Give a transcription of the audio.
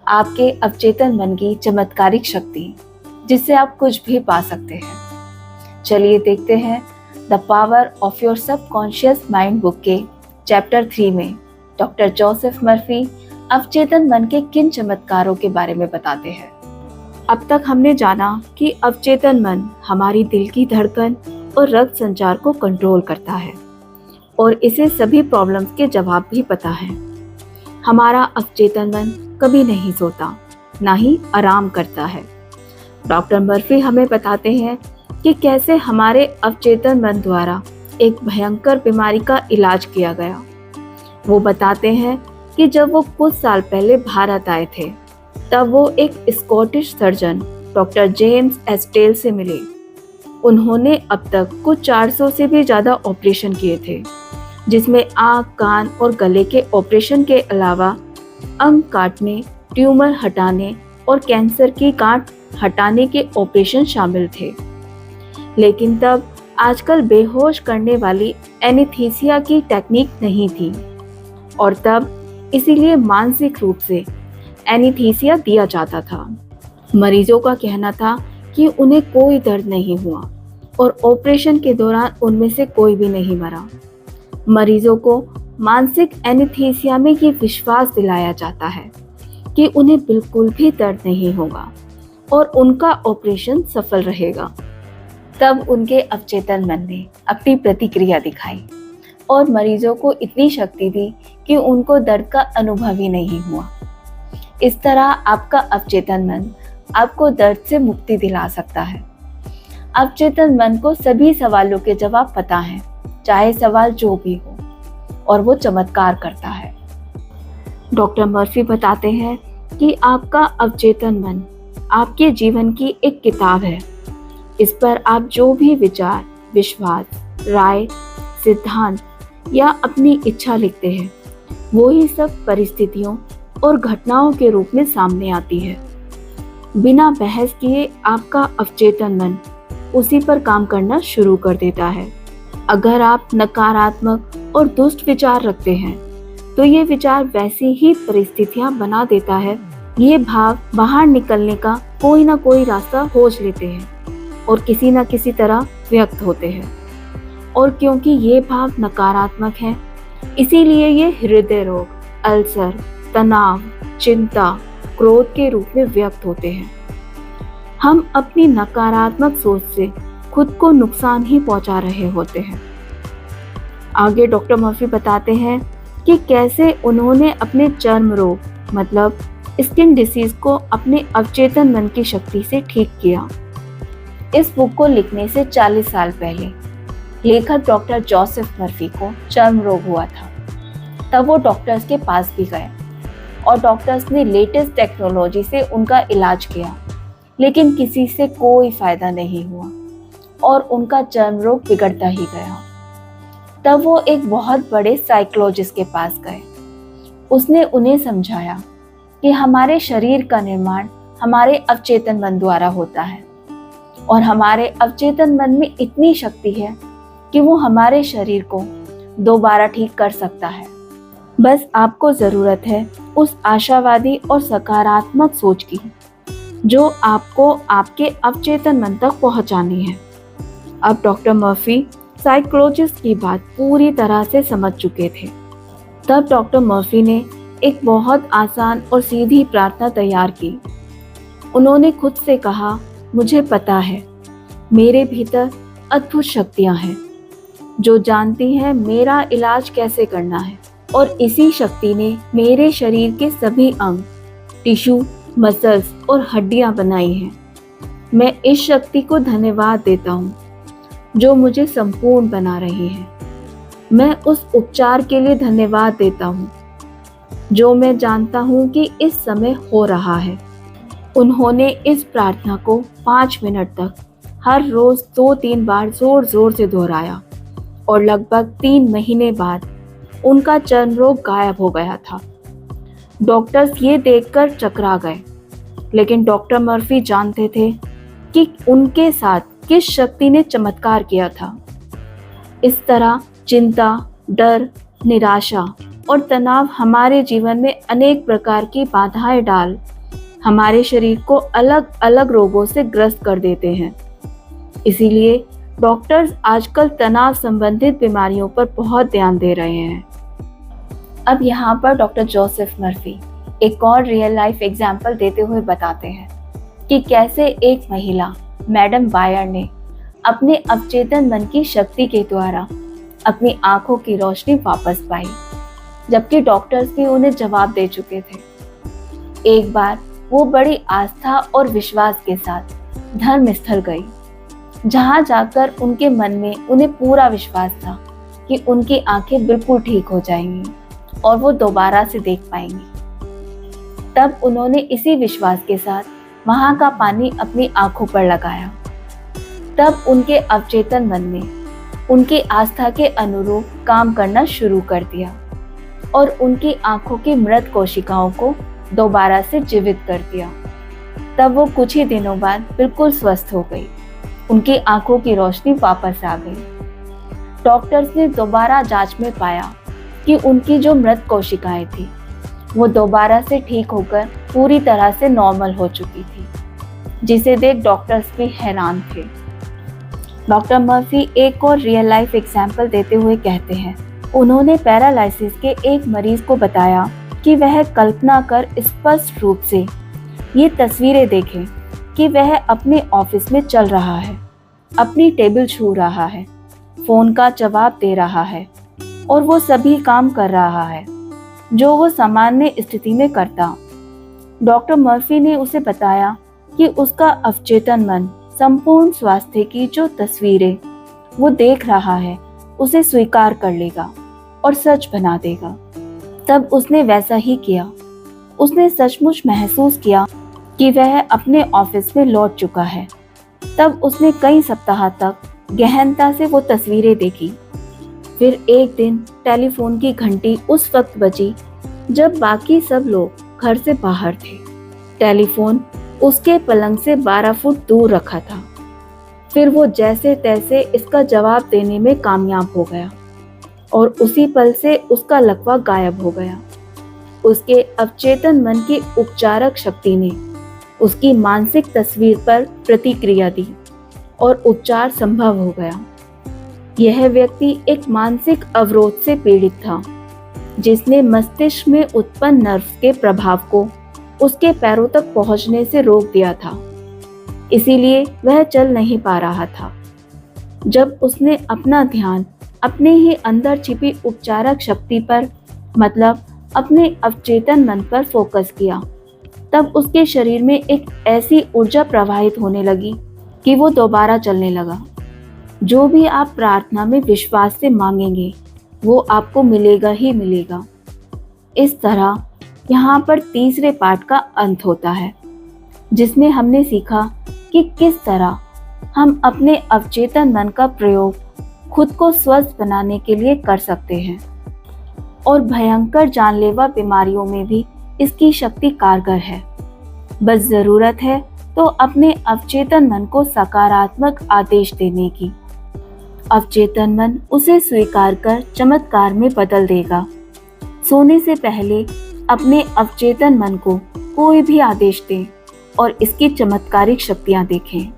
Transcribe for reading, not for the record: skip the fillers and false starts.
आपके अवचेतन मन की चमत्कारिक शक्ति, जिससे आप कुछ भी पा सकते हैं। चलिए देखते हैं the power of your subconscious mind book के चैप्टर 3 में डॉक्टर जोसेफ मर्फी अवचेतन मन के किन चमत्कारों के बारे में बताते हैं। अब तक हमने जाना कि अवचेतन मन हमारी दिल की धड़कन और रक्त संचार को कंट्रोल करता है और इसे सभी प्रॉब्लम्स के जवाब भी पता है। हमारा अवचेतन मन कभी नहीं सोता, ना ही आराम करता है। डॉक्टर मर्फी हमें बताते हैं कि कैसे हमारे अवचेतन मन द्वारा एक भयंकर बीमारी का इलाज किया गया। वो बताते हैं कि जब वो कुछ साल पहले भारत आए थे, तब वो एक स्कॉटिश सर्जन डॉक्टर जेम्स एस्टेल से मिले। उन्होंने अब तक कुछ 400 से भी ज़्यादा ऑपरेशन किए थे, जिसमें आँख, कान और गले के ऑपरेशन के अलावा अंग काटने, ट्यूमर हटाने और कैंसर की गांठ हटाने के ऑपरेशन शामिल थे। लेकिन तब आजकल बेहोश करने वाली एनेस्थीसिया की टेक्निक नहीं थी और तब इसीलिए मानसिक रूप से एनेस्थीसिया दिया जाता था। मरीजों का कहना था कि उन्हें कोई दर्द नहीं हुआ और ऑपरेशन के दौरान उनमें से कोई भी नहीं मरा। मरीजों को मानसिक एनेस्थीसिया में ये विश्वास दिलाया जाता है कि उन्हें बिल्कुल भी दर्द नहीं होगा और उनका ऑपरेशन सफल रहेगा। तब उनके अवचेतन मन ने अपनी प्रतिक्रिया दिखाई और मरीजों को इतनी शक्ति दी कि उनको दर्द का अनुभव ही नहीं हुआ। इस तरह आपका अवचेतन मन आपको दर्द से मुक्ति दिला सकता है। अवचेतन मन को सभी सवालों के जवाब पता है, चाहे सवाल जो भी हो, और वो चमत्कार करता है। डॉक्टर मर्फी बताते हैं कि आपका अवचेतन मन आपके जीवन की एक किताब है। इस पर आप जो भी विचार, विश्वास, राय, सिद्धांत या अपनी इच्छा लिखते हैं, वो ही सब परिस्थितियों और घटनाओं के रूप में सामने आती है। बिना बहस किए आपका अवचेतन मन उसी पर काम करना शुरू कर देता है। अगर आप नकारात्मक और दुष्ट विचार रखते हैं, तो ये विचार वैसी ही परिस्थितियां बना देता है। ये भाव बाहर निकलने का कोई ना कोई रास्ता खोज लेते हैं और किसी न किसी तरह व्यक्त होते हैं। और क्योंकि ये भाव नकारात्मक है, इसीलिए ये हृदय रोग, अल्सर, तनाव, चिंता, क्रोध के रूप में व्यक्त होते हैं। हम अपनी नकारात्मक सोच से खुद को नुकसान ही पहुंचा रहे होते हैं। आगे डॉक्टर मर्फी बताते हैं कि कैसे उन्होंने अपने चर्म रोग मतलब स्किन डिसीज को अपने अवचेतन मन की शक्ति से ठीक किया। इस बुक को लिखने से 40 साल पहले लेखक डॉक्टर जोसेफ मर्फी को चर्म रोग हुआ था। तब वो डॉक्टर्स के पास भी गए और डॉक्टर्स ने लेटेस्ट टेक्नोलॉजी से उनका इलाज किया, लेकिन किसी से कोई फायदा नहीं हुआ और उनका चर्म रोग बिगड़ता ही गया। तब वो एक बहुत बड़े साइकोलॉजिस्ट के पास गए। उसने उन्हें समझाया कि हमारे शरीर का निर्माण हमारे अवचेतन मन द्वारा होता है और हमारे अवचेतन मन में इतनी शक्ति है कि वो हमारे शरीर को दोबारा ठीक कर सकता है। बस आपको ज़रूरत है उस आशावादी और सकारात्मक सोच की, जो आपको आपके अवचेतन मन तक पहुंचानी है। अब डॉक्टर मर्फी साइकोलॉजिस्ट की बात पूरी तरह से समझ चुके थे। तब डॉक्टर मर्फी ने एक बहुत आसान और सीधी प्रार्थना तैयार की। उन्होंने खुद से कहा, मुझे पता है मेरे भीतर अद्भुत शक्तियां हैं जो जानती हैं मेरा इलाज कैसे करना है, और इसी शक्ति ने मेरे शरीर के सभी अंग, टिश्यू, मसल्स और हड्डियां बनाई हैं। मैं इस शक्ति को धन्यवाद देता हूँ जो मुझे संपूर्ण बना रही है। मैं उस उपचार के लिए धन्यवाद देता हूँ जो मैं जानता हूँ कि इस समय हो रहा है। उन्होंने इस प्रार्थना को 5 मिनट तक हर रोज 2-3 बार जोर जोर से दोहराया और लगभग 3 महीने बाद उनका चर्म रोग गायब हो गया था। डॉक्टर्स ये देखकर चकरा गए, लेकिन डॉक्टर मर्फी जानते थे कि उनके साथ किस शक्ति ने चमत्कार किया था। इस तरह चिंता, डर, निराशा और तनाव हमारे जीवन में अनेक प्रकार की बाधाएं डाल हमारे शरीर को अलग अलग रोगों से ग्रस्त कर देते हैं। इसीलिए डॉक्टर्स आजकल तनाव संबंधित बीमारियों पर बहुत ध्यान दे रहे हैं। अब यहाँ पर डॉक्टर जोसेफ मर्फी एक और रियल लाइफ एग्जाम्पल देते हुए बताते हैं कि कैसे एक महिला मैडम बायर ने अपने अवचेतन मन की शक्ति के द्वारा अपनी आंखों की रोशनी वापस पाई, जबकि डॉक्टर्स भी उन्हें जवाब दे चुके थे। एक बार वो बड़ी आस्था और विश्वास के साथ धर्म स्थल गई, जहां जाकर उनके मन में उन्हें पूरा विश्वास था कि उनकी आंखें बिल्कुल ठीक हो जाएंगी और वो दोबारा से देख पाएंगी। तब उन्होंने इसी विश्वास के साथ वहां का पानी अपनी आंखों पर लगाया। तब उनके अवचेतन मन ने उनकी आस्था के अनुरूप काम करना शुरू कर दिया और उनकी आंखों की मृत कोशिकाओं को दोबारा से जीवित कर दिया। तब वो कुछ ही दिनों बाद बिल्कुल स्वस्थ हो गई। उनकी आंखों की रोशनी वापस आ गई। डॉक्टर्स ने दोबारा जांच में पाया कि उनकी जो मृत कोशिकाएं थी वो दोबारा से ठीक होकर पूरी तरह से नॉर्मल हो चुकी थी, जिसे देख डॉक्टर्स भी हैरान थे। डॉक्टर मर्फी एक और रियल लाइफ एग्जाम्पल देते हुए कहते हैं, उन्होंने पैरालिसिस के एक मरीज को बताया कि वह कल्पना कर स्पष्ट रूप से ये तस्वीरें देखें कि वह अपने ऑफिस में चल रहा है, अपनी टेबल छू रहा है, फोन का जवाब दे रहा है और वो सभी काम कर रहा है जो वो सामान्य स्थिति में करता। डॉक्टर मर्फी ने उसे बताया कि उसका अवचेतन मन संपूर्ण स्वास्थ्य की जो तस्वीरें वो देख रहा है उसे स्वीकार कर लेगा और सच बना देगा। तब उसने वैसा ही किया। उसने सचमुच महसूस किया कि वह अपने ऑफिस में लौट चुका है। तब उसने कई सप्ताह तक गहनता से वो तस्वीरें देखी। फिर एक दिन टेलीफोन की घंटी उस वक्त बजी जब बाकी सब लोग घर से बाहर थे। टेलीफोन उसके पलंग से 12 फुट दूर रखा था। फिर वो जैसे तैसे इसका जवाब देने में कामयाब हो गया और उसी पल से उसका लकवा गायब हो गया। उसके अवचेतन मन की उपचारक शक्ति ने उसकी मानसिक तस्वीर पर प्रतिक्रिया दी और उपचार संभव हो गया। यह व्यक्ति एक मानसिक अवरोध से पीड़ित था, जिसने मस्तिष्क में उत्पन्न नर्व के प्रभाव को उसके पैरों तक पहुंचने से रोक दिया था। इसीलिए वह चल नहीं पा रहा था। जब उसने अपना ध्यान अपने ही अंदर छिपी उपचारक शक्ति पर, मतलब अपने अवचेतन मन पर फोकस किया, तब उसके शरीर में एक ऐसी ऊर्जा प्रवाहित होने लगी कि वो दोबारा चलने लगा। जो भी आप प्रार्थना में विश्वास से मांगेंगे वो आपको मिलेगा ही मिलेगा। इस तरह यहाँ पर तीसरे पार्ट का अंत होता है, जिसमें हमने सीखा कि किस तरह हम अपने अवचेतन मन का प्रयोग खुद को स्वस्थ बनाने के लिए कर सकते हैं और भयंकर जानलेवा बीमारियों में भी इसकी शक्ति कारगर है। बस जरूरत है तो अपने अवचेतन मन को सकारात्मक आदेश देने की। अवचेतन मन उसे स्वीकार कर चमत्कार में बदल देगा। सोने से पहले अपने अवचेतन मन को कोई भी आदेश दें और इसकी चमत्कारिक शक्तियां देखें।